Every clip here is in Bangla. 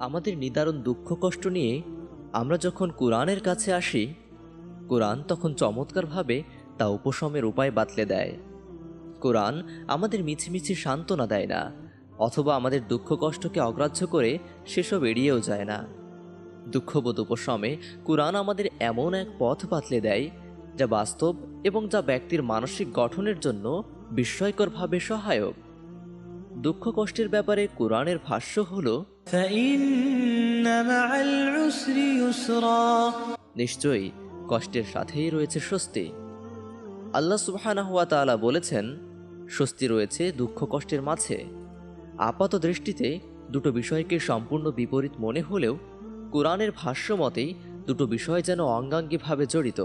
আমাদের নিদারুণ দুঃখ কষ্ট নিয়ে আমরা যখন কোরআনের কাছে আসি, কোরআন তখন চমৎকারভাবে তা উপশমের উপায় বাতলে দেয়। কোরআন আমাদের মিছিমিছি সান্ত্বনা দেয় না, অথবা আমাদের দুঃখ কষ্টকে অগ্রাহ্য করে সেসব এড়িয়েও যায় না। দুঃখবোধ উপশমে কোরআন আমাদের এমন এক পথ বাতলে দেয় যা বাস্তব এবং যা ব্যক্তির মানসিক গঠনের জন্য বিস্ময়করভাবে সহায়ক। দুঃখ কষ্টের ব্যাপারে কোরআনের ভাষ্য হলো, فإن مع العسر يسرا। নিশ্চয়ই কষ্টের সাথেই রয়েছে স্বস্তি। আল্লাহ সুবহানাহু ওয়া তাআলা বলেছেন, স্বস্তি রয়েছে দুঃখ কষ্টের মাঝে। আপাত দৃষ্টিতে দুটো বিষয়কে সম্পূর্ণ বিপরীত মনে হলেও কোরআনের ভাষ্য মতেই দুটো বিষয় যেন অঙ্গাঙ্গিভাবে জড়িত।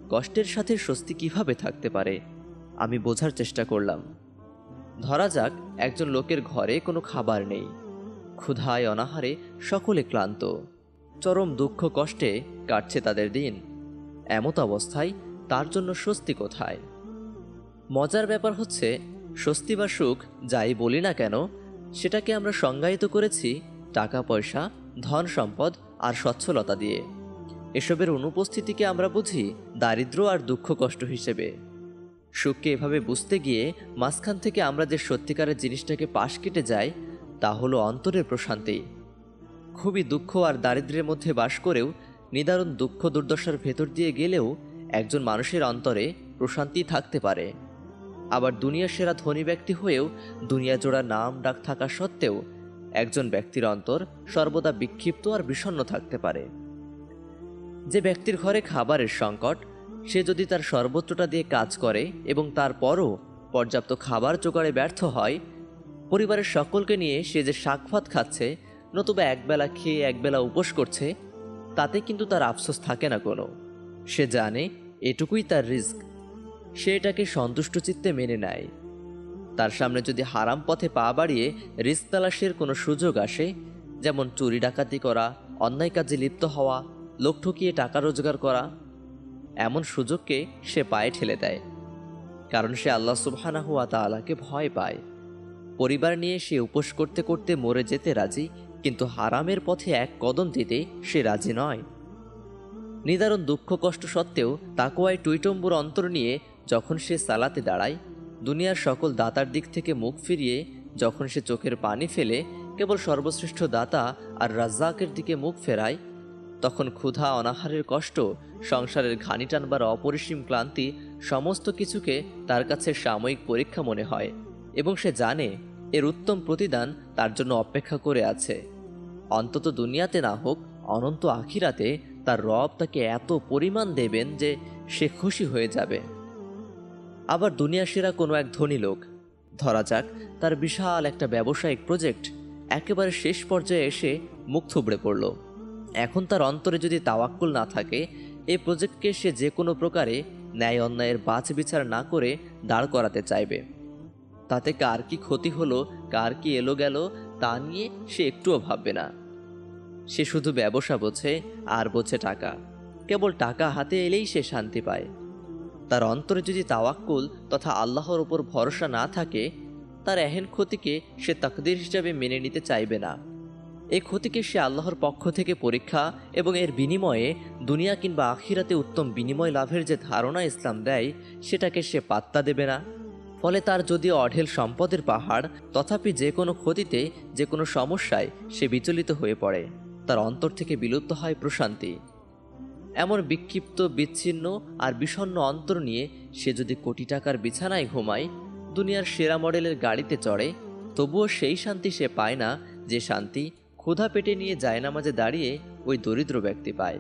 কষ্টের সাথে স্বস্তি কিভাবে থাকতে পারে আমি বোঝার চেষ্টা করলাম। ধরা যাক, একজন লোকের ঘরে কোনো খাবার নেই, ক্ষুধায় অনাহারে সকলে ক্লান্ত, চরম দুঃখ কষ্টে কাটছে তাদের দিন। এমত অবস্থায় তার জন্য স্বস্তি কোথায়? মজার ব্যাপার হচ্ছে, স্বস্তি বা সুখ যাই বলি না কেন, সেটাকে আমরা সংজ্ঞায়িত করেছি টাকা পয়সা, ধন সম্পদ আর সচ্ছলতা দিয়ে। এসবের অনুপস্থিতিকে আমরা বুঝি দারিদ্র্য আর দুঃখ কষ্ট হিসেবে। সুখকে এভাবে বুঝতে গিয়ে মাঝখান থেকে আমরা যে সত্যিকারের জিনিসটাকে পাশ কেটে যাই, তা হলো অন্তরের প্রশান্তি। খুবই দুঃখ আর দারিদ্র্যের মধ্যে বাস করেও, নিদারুণ দুঃখ দুর্দশার ভেতর দিয়ে গেলেও একজন মানুষের অন্তরে প্রশান্তি থাকতে পারে। আবার দুনিয়ার সেরা ধনী ব্যক্তি হয়েও দুনিয়া জোড়া নাম ডাক থাকা সত্ত্বেও একজন ব্যক্তির অন্তর সর্বদা বিক্ষিপ্ত আর বিষণ্ণ থাকতে পারে। যে ব্যক্তির ঘরে খাবারের সংকট, সে যদি তার সর্বোচ্চটা দিয়ে কাজ করে এবং তারপরও পর্যাপ্ত খাবার জোগাড়ে ব্যর্থ হয়, পরিবারের সকলকে নিয়ে সে যে শাকভাত খাচ্ছে, নতুবা একবেলা খেয়ে একবেলা উপোস করছে, তাতে কিন্তু তার আফসোস থাকে না কোনো। সে জানে এটুকুই তার রিস্ক, সে এটাকে সন্তুষ্ট চিত্তে মেনে নেয়। তার সামনে যদি হারাম পথে পা বাড়িয়ে রিস্ক তালাশের কোনো সুযোগ আসে, যেমন চুরি ডাকাতি করা, অন্যায় কাজে লিপ্ত হওয়া, লোক ঠকিয়ে টাকা রোজগার করা, এমন সুযোগকে সে পায়ে ঠেলে দেয়। কারণ সে আল্লাহ সুবহানাহু ওয়া তাআলাকে ভয় পায়। পরিবার নিয়ে সে উপোস করতে করতে মরে যেতে রাজি, কিন্তু হারামের পথে এক কদম দিতে সে রাজি নয়। নিদারুণ দুঃখ কষ্ট সত্ত্বেও তাকওয়ায় টুইটম্বুর অন্তর নিয়ে যখন সে সালাতে দাঁড়ায়, দুনিয়ার সকল দাতার দিক থেকে মুখ ফিরিয়ে যখন সে চোখের পানি ফেলে কেবল সর্বশ্রেষ্ঠ দাতা আর রাজ্জাকের দিকে মুখ ফেরায়, তখন ক্ষুধা, অনাহারের কষ্ট, সংসারের ঘানি টানবার অপরিসীম ক্লান্তি সমস্ত কিছুকে তার কাছে সাময়িক পরীক্ষা মনে হয় এবং সে জানে এর উত্তম প্রতিদান তার জন্য অপেক্ষা করে আছে। অন্তত দুনিয়াতে না হোক, অনন্ত আখিরাতে তার রব তাকে এত পরিমাণ দেবেন যে সে খুশি হয়ে যাবে। আবার দুনিয়া সেরা কোনো এক ধনী লোক, ধরা যাক তার বিশাল একটা ব্যবসায়িক প্রজেক্ট একেবারে শেষ পর্যায়ে এসে মুখ থুবড়ে পড়ল। এখন তার অন্তরে যদি তাওয়াক্কুল না থাকে, এই প্রজেক্টকে সে যে কোনো প্রকারে ন্যায় অন্যায়ের বাছ বিচার না করে দাঁড় করাতে চাইবে। তাতে কার কি ক্ষতি হলো, কার কি এলো গেল, তা নিয়ে সে একটুও ভাববে না। সে শুধু ব্যবসা বোঝে আর বোঝে টাকা। কেবল টাকা হাতে এলেই সে শান্তি পায়। তার অন্তরে যদি তাওয়াক্কুল তথা আল্লাহর উপর ভরসা না থাকে, তার এহেন ক্ষতিকে সে তাকদীর হিসাবে মেনে নিতে চাইবে না। এই ক্ষতিকে সে আল্লাহর পক্ষ থেকে পরীক্ষা এবং এর বিনিময়ে দুনিয়া কিংবা আখিরাতে উত্তম বিনিময় লাভের যে ধারণা ইসলাম দেয়, সেটাকে সে পাত্তা দেবে না। ফলে তার যদিও অঢেল সম্পদের পাহাড়, তথাপি যে কোনো ক্ষতিতে, যে কোনো সমস্যায় সে বিচলিত হয়ে পড়ে। তার অন্তর থেকে বিলুপ্ত হয় প্রশান্তি। এমন বিক্ষিপ্ত, বিচ্ছিন্ন আর বিষণ্ণ অন্তর নিয়ে সে যদি কোটি টাকার বিছানায় ঘুমায়, দুনিয়ার সেরা মডেলের গাড়িতে চড়ে, তবুও সেই শান্তি সে পায় না যে শান্তি ক্ষুধা পেটে নিয়ে জায়নামাজে দাঁড়িয়ে ওই দরিদ্র ব্যক্তি পায়।